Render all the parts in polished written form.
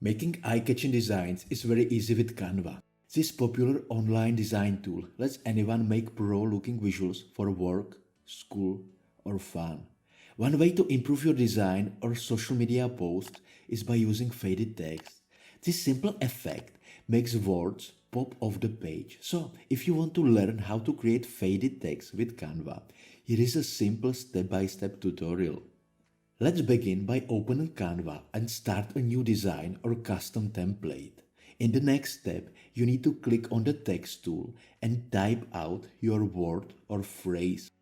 Making eye-catching designs is very easy with Canva. This popular online design tool lets anyone make pro-looking visuals for work, school, or fun. One way to improve your design or social media post is by using faded text. This simple effect makes words pop off the page. So, if you want to learn how to create faded text with Canva, here is a simple step-by-step tutorial. Let's begin by opening Canva and start a new design or custom template. In the next step, you need to click on the text tool and type out your word or phrase.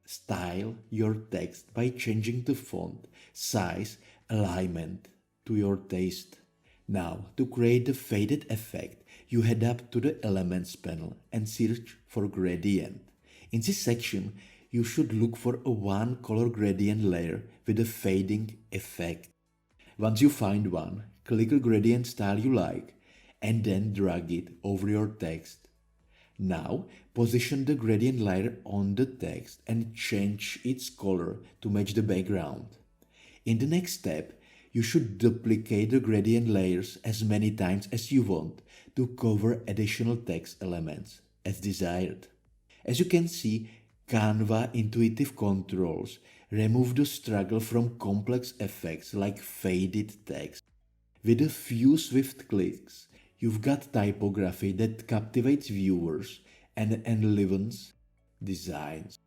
Style your text by changing the font, size, alignment to your taste. Now, to create the faded effect, you head up to the Elements panel and search for Gradient. In this section, you should look for a one color gradient layer with a fading effect. Once you find one, click a gradient style you like and then drag it over your text. Now, position the gradient layer on the text and change its color to match the background. In the next step, you should duplicate the gradient layers as many times as you want to cover additional text elements as desired. As you can see, Canva intuitive controls remove the struggle from complex effects like faded text. With a few swift clicks, you've got typography that captivates viewers and enlivens designs.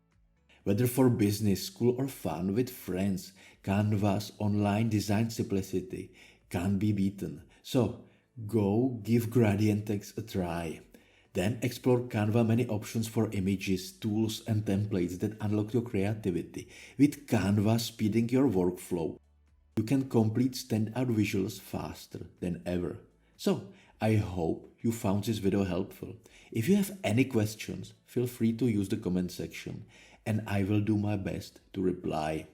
Whether for business, school, or fun with friends, Canva's online design simplicity can't be beaten. So, go give gradient text a try. Then explore Canva many options for images, tools, and templates that unlock your creativity. With Canva speeding your workflow, you can complete standout visuals faster than ever. So, I hope you found this video helpful. If you have any questions, feel free to use the comment section and I will do my best to reply.